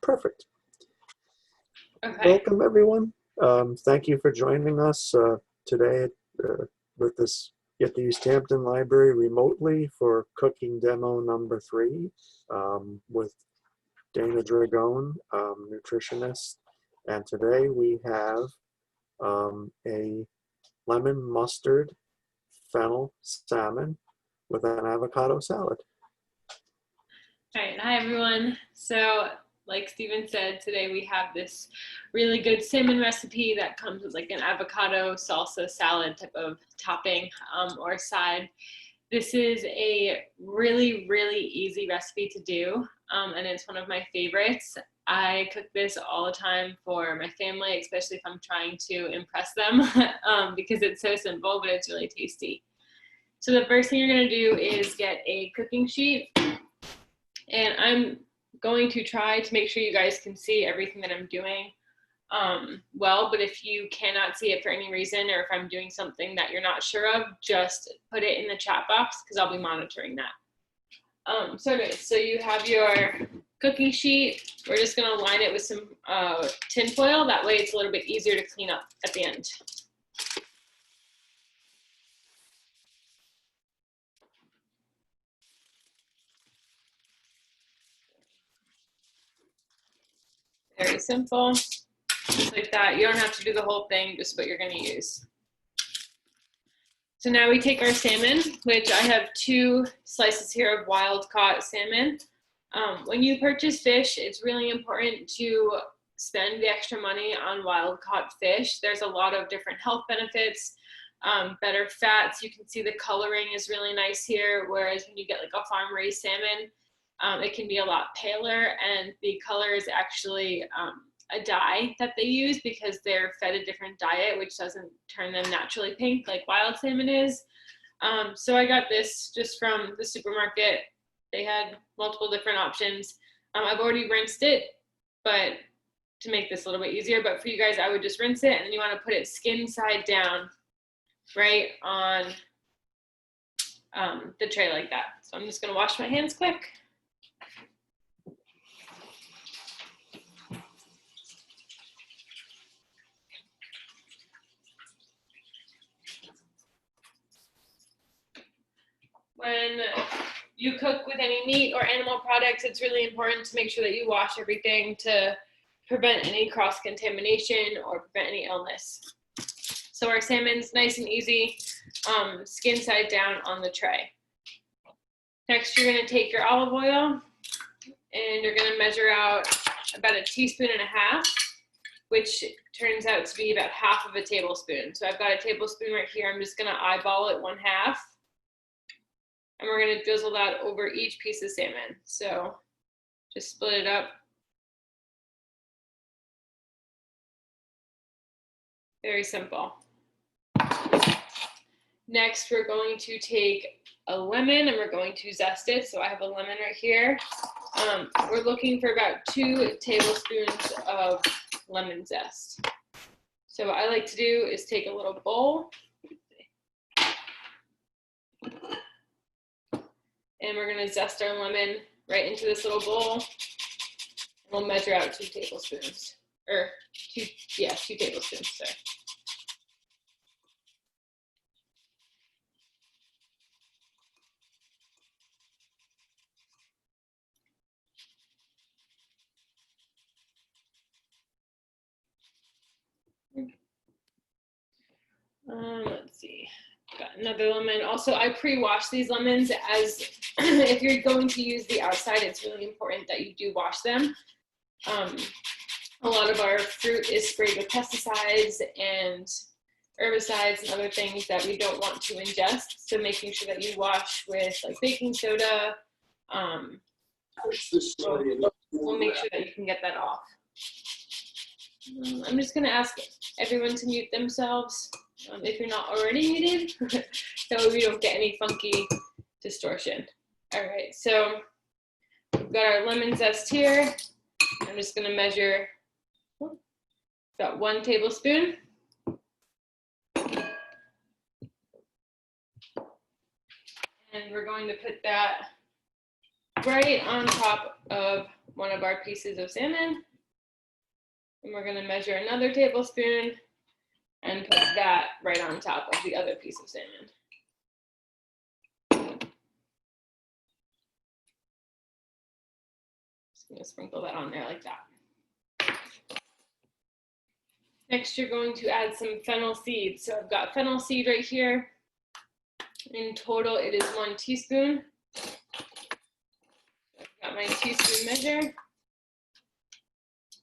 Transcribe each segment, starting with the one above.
Perfect. Okay. Welcome, everyone. Thank you for joining us today with this Get to Use Hampton Library remotely for cooking demo number 3 with Dana Dragone, nutritionist. And today we have a lemon mustard fennel salmon with an avocado salad. All right. Hi, everyone. So like Stephen said, today we have this really good salmon recipe that comes with like an avocado salsa salad type of topping or side. This is a really, really easy recipe to do, and it's one of my favorites. I cook this all the time for my family, especially if I'm trying to impress them because it's so simple, but it's really tasty. So the first thing you're going to do is get a cooking sheet, and I'm going to try to make sure you guys can see everything that I'm doing well, but if you cannot see it for any reason, or if I'm doing something that you're not sure of, just put it in the chat box because I'll be monitoring that. So you have your cooking sheet. We're just going to line it with some tin foil. That way it's a little bit easier to clean up at the end. Very simple, just like that. You don't have to do the whole thing, just what you're going to use. So now we take our salmon, which I have 2 slices here of wild caught salmon. When you purchase fish, it's really important to spend the extra money on wild caught fish. There's a lot of different health benefits, better fats. You can see the coloring is really nice here, whereas when you get like a farm raised salmon, it can be a lot paler, and the color is actually a dye that they use because they're fed a different diet, which doesn't turn them naturally pink like wild salmon is. So I got this just from the supermarket. They had multiple different options. I've already rinsed it, but to make this a little bit easier, but for you guys, I would just rinse it, and then you want to put it skin side down right on the tray like that. So I'm just going to wash my hands quick. When you cook with any meat or animal products, it's really important to make sure that you wash everything to prevent any cross-contamination or prevent any illness. So our salmon's nice and easy, skin side down on the tray. Next, you're going to take your olive oil, and you're going to measure out about 1.5 teaspoons, which turns out to be about 1/2 tablespoon. So I've got a tablespoon right here. I'm just going to eyeball it 1/2. And we're going to drizzle that over each piece of salmon. So just split it up. Very simple. Next, we're going to take a lemon and we're going to zest it. So I have a lemon right here. We're looking for about 2 tablespoons of lemon zest. So what I like to do is take a little bowl. And we're going to zest our lemon right into this little bowl. And we'll measure out 2 tablespoons. Or 2 tablespoons, sorry. Let's see. Got another lemon. Also, I pre-wash these lemons, as if you're going to use the outside, it's really important that you do wash them. A lot of our fruit is sprayed with pesticides and herbicides and other things that we don't want to ingest. So making sure that you wash with like baking soda, we'll make sure that you can get that off. I'm just going to ask everyone to mute themselves if you're not already muted, so we don't get any funky distortion. All right, so we've got our lemon zest here. I'm just going to measure about 1 tablespoon. And we're going to put that right on top of one of our pieces of salmon. And we're gonna measure another tablespoon and put that right on top of the other piece of salmon. Just gonna sprinkle that on there like that. Next, you're going to add some fennel seed. So I've got fennel seed right here. In total, it is 1 teaspoon. I've got my teaspoon measure.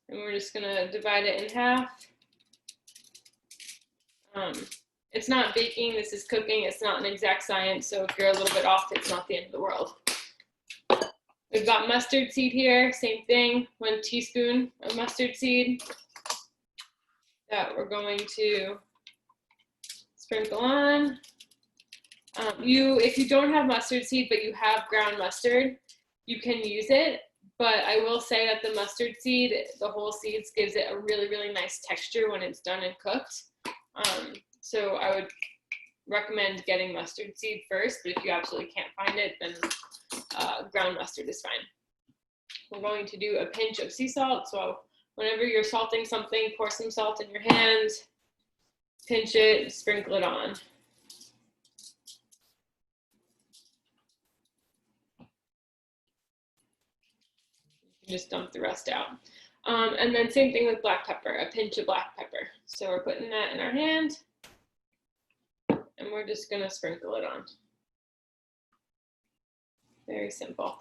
And we're just gonna divide it in half. It's not baking, this is cooking. It's not an exact science, so if you're a little bit off, it's not the end of the world. We've got mustard seed here, same thing, 1 teaspoon of mustard seed that we're going to sprinkle on. If you don't have mustard seed, but you have ground mustard, you can use it. But I will say that the mustard seed, the whole seeds, gives it a really, really nice texture when it's done and cooked. So I would recommend getting mustard seed first, but if you absolutely can't find it, then ground mustard is fine. We're going to do a pinch of sea salt. So whenever you're salting something, pour some salt in your hand, pinch it, sprinkle it on. Just dump the rest out. And then same thing with black pepper, a pinch of black pepper. So we're putting that in our hand and we're just gonna sprinkle it on. Very simple.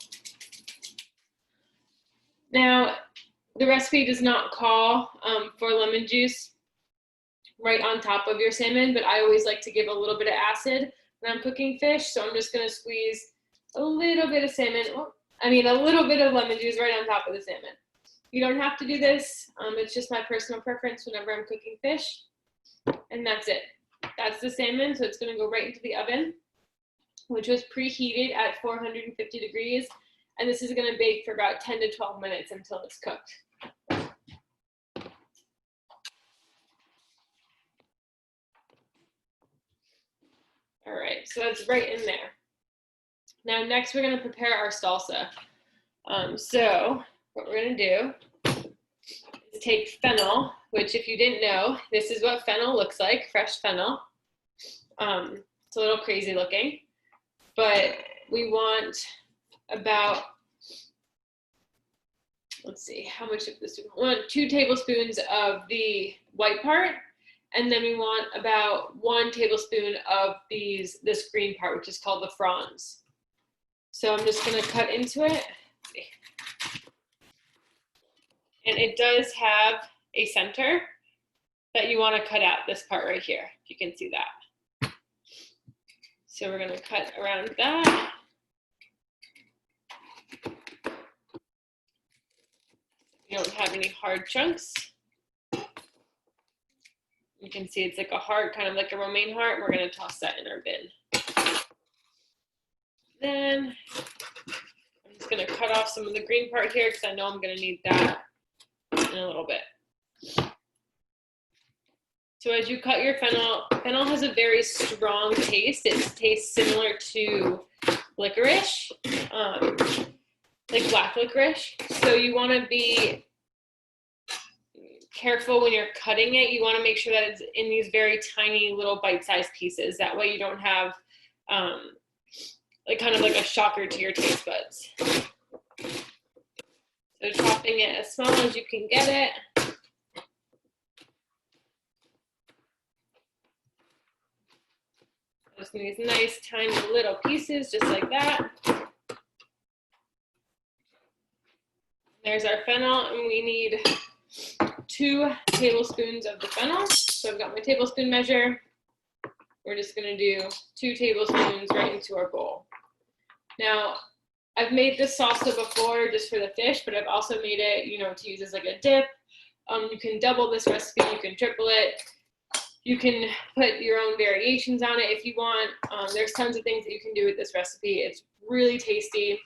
Now, the recipe does not call for lemon juice right on top of your salmon, but I always like to give a little bit of acid when I'm cooking fish. So I'm just gonna squeeze a little bit of a little bit of lemon juice right on top of the salmon. You don't have to do this. It's just my personal preference whenever I'm cooking fish. And that's it. That's the salmon. So it's going to go right into the oven, which was preheated at 450 degrees. And this is going to bake for about 10 to 12 minutes until it's cooked. All right, so that's right in there. Now, next we're going to prepare our salsa. So what we're going to do is take fennel, which if you didn't know, this is what fennel looks like, fresh fennel. It's a little crazy looking, but we want about, let's see, how much of this? We want 2 tablespoons of the white part, and then we want about 1 tablespoon of this green part, which is called the fronds. So I'm just going to cut into it. And it does have a center that you want to cut out, this part right here, if you can see that. So we're going to cut around that. You don't have any hard chunks. You can see it's like a heart, kind of like a romaine heart. We're going to toss that in our bin. Then I'm just going to cut off some of the green part here because I know I'm going to need that in a little bit. So as you cut your fennel has a very strong taste. It tastes similar to licorice, like black licorice. So you want to be careful when you're cutting it. You want to make sure that it's in these very tiny little bite-sized pieces. That way you don't have like kind of like a shocker to your taste buds. So chopping it as small as you can get it. Just these nice tiny little pieces, just like that. There's our fennel, and we need 2 tablespoons of the fennel. So I've got my tablespoon measure. We're just gonna do 2 tablespoons right into our bowl. Now, I've made this salsa before just for the fish, but I've also made it, to use as like a dip. You can double this recipe, you can triple it. You can put your own variations on it if you want. There's tons of things that you can do with this recipe. It's really tasty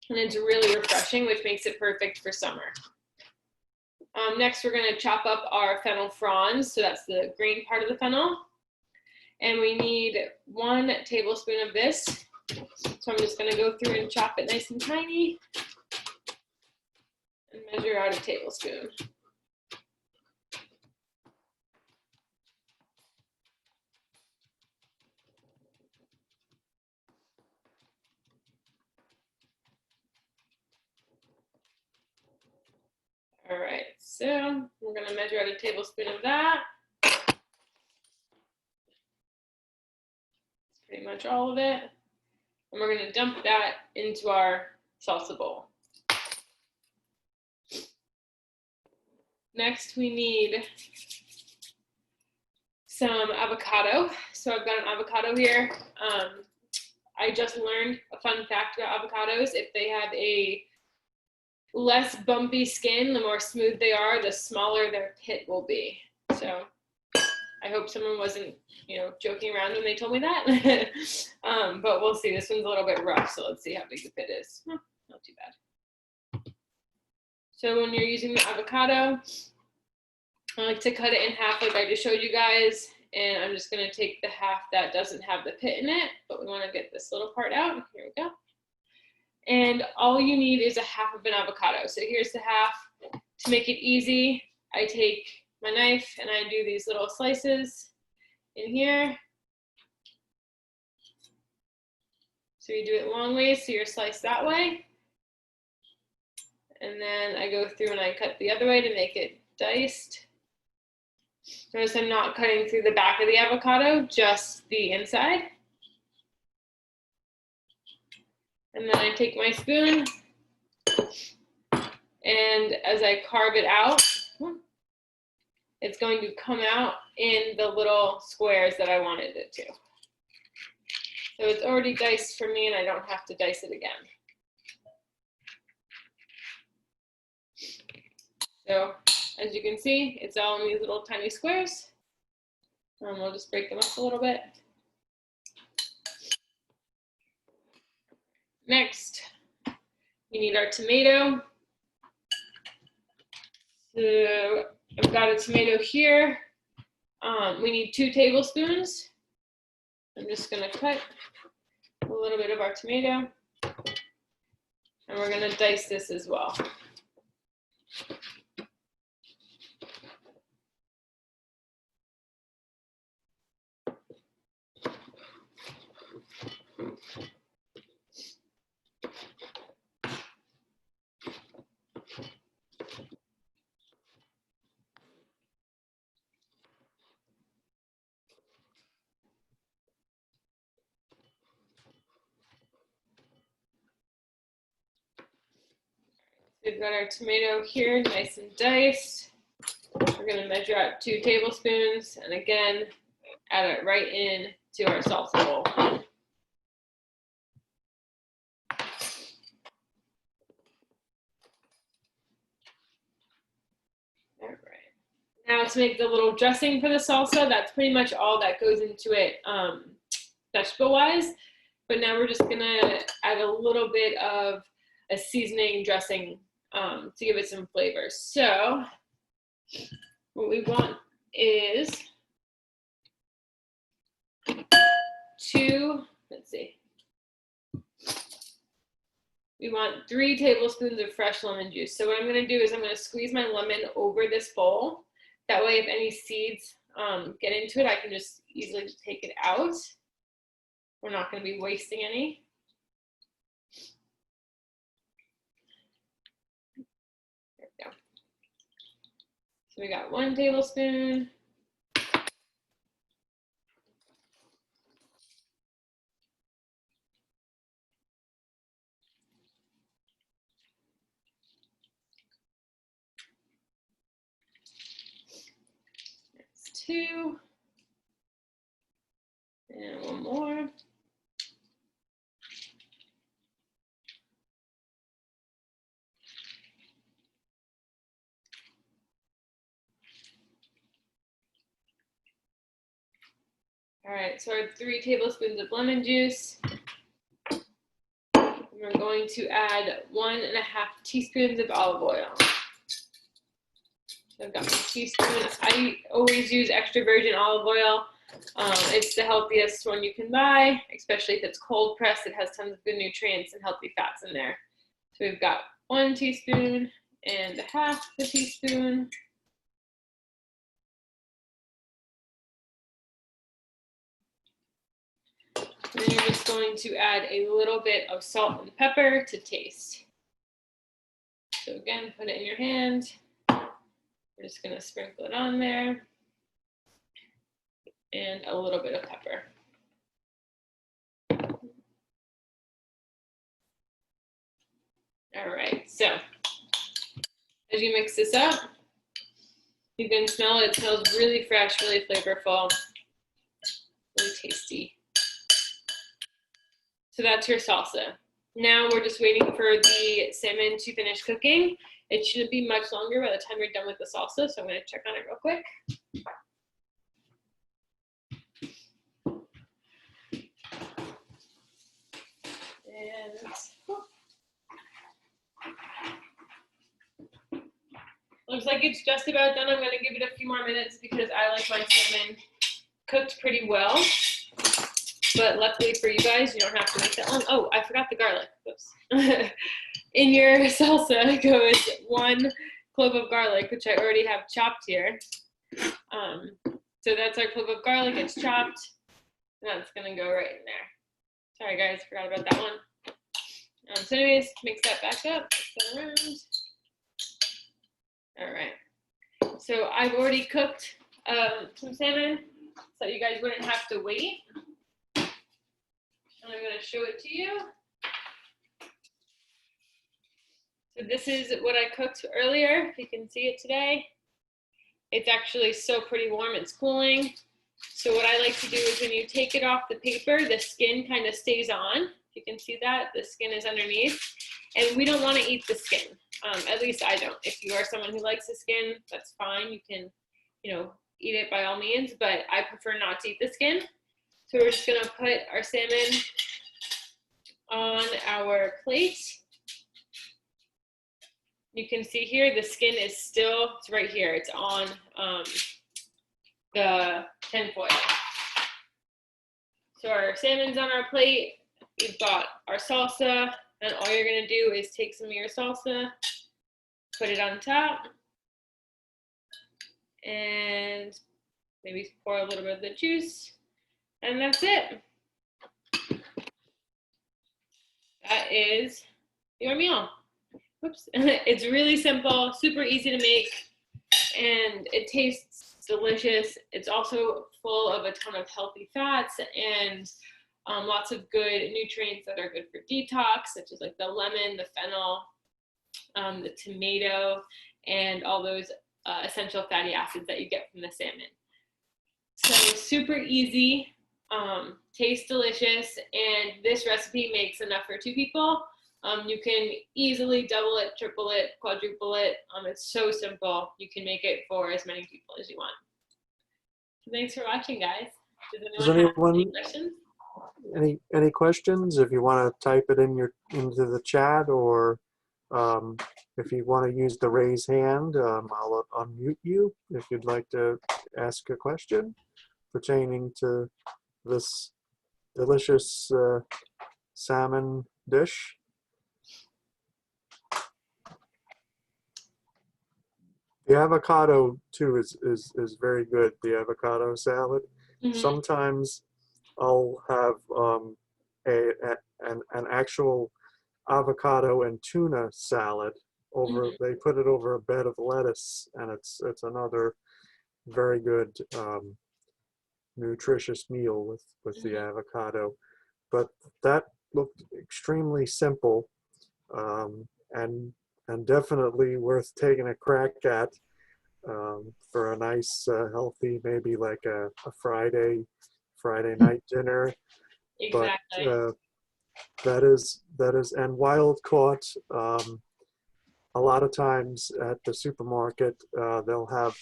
and it's really refreshing, which makes it perfect for summer. Next, we're gonna chop up our fennel fronds. So that's the green part of the fennel. And we need 1 tablespoon of this. So I'm just gonna go through and chop it nice and tiny and measure out a tablespoon. All right, so we're gonna measure out a tablespoon of that. That's pretty much all of it. And we're gonna dump that into our salsa bowl. Next, we need some avocado. So I've got an avocado here. I just learned a fun fact about avocados. If they have a less bumpy skin, the more smooth they are, the smaller their pit will be. So I hope someone wasn't, joking around when they told me that. But we'll see. This one's a little bit rough, so let's see how big the pit is. Not too bad. So when you're using the avocado, I like to cut it in half like I just showed you guys. And I'm just going to take the half that doesn't have the pit in it, but we want to get this little part out. Here we go. And all you need is a half of an avocado. So here's the half. To make it easy, I take my knife and I do these little slices in here. So you do it long ways, so you're sliced that way. And then I go through and I cut the other way to make it diced. Notice I'm not cutting through the back of the avocado, just the inside. And then I take my spoon, and as I carve it out, it's going to come out in the little squares that I wanted it to. So it's already diced for me, and I don't have to dice it again. So as you can see, it's all in these little tiny squares. We'll just break them up a little bit. Next, we need our tomato. So I've got a tomato here. We need 2 tablespoons. I'm just gonna cut a little bit of our tomato, and we're gonna dice this as well. We've got our tomato here, nice and diced. We're going to measure out 2 tablespoons, and again, add it right in to our salsa bowl. All right. Now to make the little dressing for the salsa, that's pretty much all that goes into it vegetable-wise. But now we're just going to add a little bit of a seasoning dressing to give it some flavor. So what we want is 3 tablespoons of fresh lemon juice. So what I'm going to do is I'm going to squeeze my lemon over this bowl. That way, if any seeds get into it, I can just easily take it out. We're not going to be wasting any. There we go. So we got 1 tablespoon. That's 2. And 1 more. All right, so our 3 tablespoons of lemon juice. We're going to add 1.5 teaspoons of olive oil. So I've got my teaspoon. I always use extra virgin olive oil. It's the healthiest one you can buy, especially if it's cold pressed. It has tons of good nutrients and healthy fats in there. So we've got 1 teaspoon and 1/2 teaspoon. And then you're just going to add a little bit of salt and pepper to taste. So again, put it in your hand. We're just going to sprinkle it on there. And a little bit of pepper. All right, so as you mix this up, you can smell it. It smells really fresh, really flavorful, really tasty. So that's your salsa. Now we're just waiting for the salmon to finish cooking. It shouldn't be much longer by the time you're done with the salsa, so I'm going to check on it real quick. And looks like it's just about done. I'm going to give it a few more minutes because I like my salmon cooked pretty well. But luckily for you guys, you don't have to wait that long. Oh, I forgot the garlic. Oops. In your salsa goes 1 clove of garlic, which I already have chopped here. So that's our clove of garlic. It's chopped. And that's going to go right in there. Sorry, guys. Forgot about that one. So anyways, mix that back up. Around. All right. So I've already cooked some salmon so you guys wouldn't have to wait. And I'm going to show it to you. So this is what I cooked earlier. You can see it today. It's actually still pretty warm. It's cooling. So what I like to do is when you take it off the paper, the skin kind of stays on. You can see that the skin is underneath. And we don't want to eat the skin. At least I don't. If you are someone who likes the skin, that's fine. You can, eat it by all means, but I prefer not to eat the skin. So we're just going to put our salmon on our plate. You can see here the skin is still, it's right here. It's on the tin foil. So our salmon's on our plate. We've got our salsa, and all you're going to do is take some of your salsa, put it on top, and maybe pour a little bit of the juice, and that's it. That is your meal. Oops. It's really simple, super easy to make, and it tastes delicious. It's also full of a ton of healthy fats and lots of good nutrients that are good for detox, such as like the lemon, the fennel, the tomato, and all those essential fatty acids that you get from the salmon. So super easy, tastes delicious, and this recipe makes enough for 2 people. You can easily double it, triple it, quadruple it. It's so simple. You can make it for as many people as you want. So thanks for watching, guys. Does anyone have any questions? Any questions? If you want to type it into the chat, or if you want to use the raise hand, I'll unmute you if you'd like to ask a question pertaining to this delicious salmon dish. The avocado too is very good. The avocado salad. Mm-hmm. Sometimes I'll have an actual avocado and tuna salad over. Mm-hmm. They put it over a bed of lettuce, and it's another very good nutritious meal with mm-hmm. the avocado. But that looked extremely simple, and definitely worth taking a crack at for a nice healthy, maybe like a Friday night dinner. Exactly. But that is and wild caught. A lot of times at the supermarket, they'll have,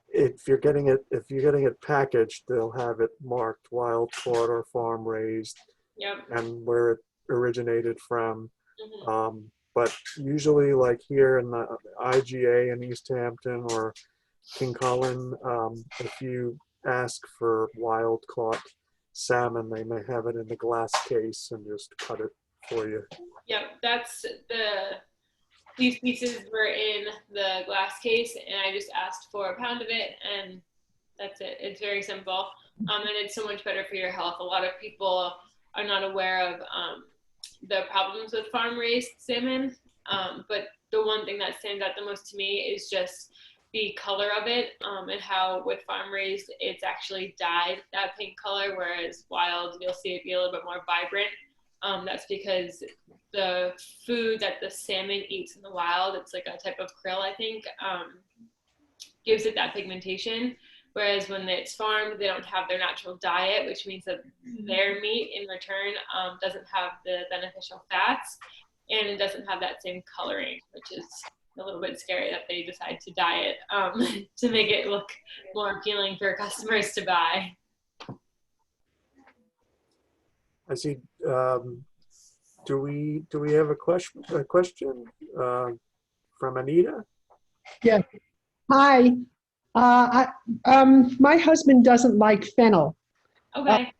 if you're getting it packaged, they'll have it marked wild caught or farm raised. Yep. And where it originated from. Mm-hmm. But usually, like here in the IGA in East Hampton or King Cullen, if you ask for wild caught salmon, they may have it in the glass case and just cut it for you. Yep, these pieces were in the glass case, and I just asked for a pound of it, and that's it. It's very simple, and it's so much better for your health. A lot of people are not aware of the problems with farm-raised salmon, but the one thing that stands out the most to me is just the color of it, and how with farm-raised, it's actually dyed that pink color, whereas wild, you'll see it be a little bit more vibrant. That's because the food that the salmon eats in the wild, it's like a type of krill, I think, gives it that pigmentation. Whereas when it's farmed, they don't have their natural diet, which means that their meat in return doesn't have the beneficial fats, and it doesn't have that same coloring, which is a little bit scary that they decide to dye it to make it look more appealing for customers to buy. I see. Do we have a question from Anita? Yeah. Hi. My husband doesn't like fennel. Okay.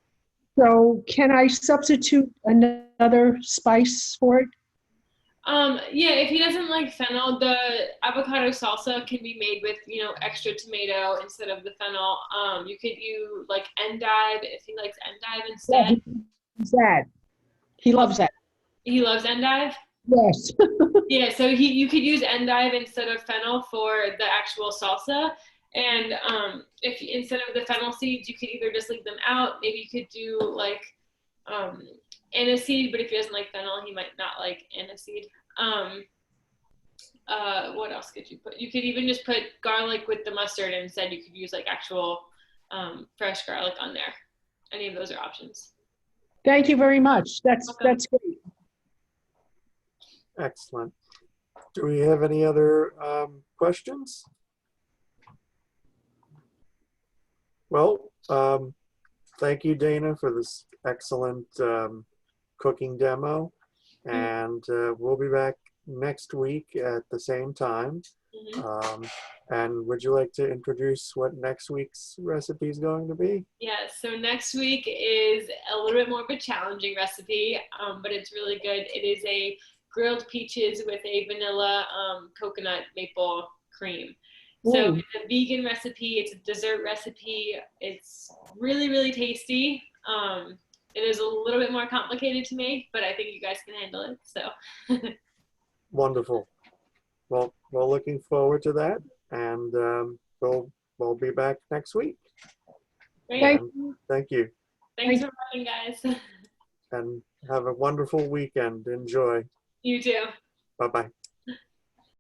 So can I substitute another spice for it? Yeah, if he doesn't like fennel, the avocado salsa can be made with, extra tomato instead of the fennel. You could use like endive if he likes endive instead. That. He loves that. He loves endive? Yes. Yeah, so you could use endive instead of fennel for the actual salsa. And if instead of the fennel seeds, you could either just leave them out. Maybe you could do like aniseed, but if he doesn't like fennel, he might not like aniseed. What else could you put? You could even just put garlic with the mustard, and instead you could use like actual fresh garlic on there. Any of those are options. Thank you very much. That's great. Excellent. Do we have any other questions? Well, thank you, Dana, for this excellent cooking demo. And we'll be back next week at the same time. And would you like to introduce what next week's recipe is going to be? Yeah, so next week is a little bit more of a challenging recipe, but it's really good. It is a grilled peaches with a vanilla coconut maple cream. So it's a vegan recipe, it's a dessert recipe, it's really, really tasty. It is a little bit more complicated to make, but I think you guys can handle it, so. Wonderful. Well, we're looking forward to that, and we'll be back next week. Great. Thank you. Thanks for watching, guys. And have a wonderful weekend. Enjoy. You too. Bye-bye.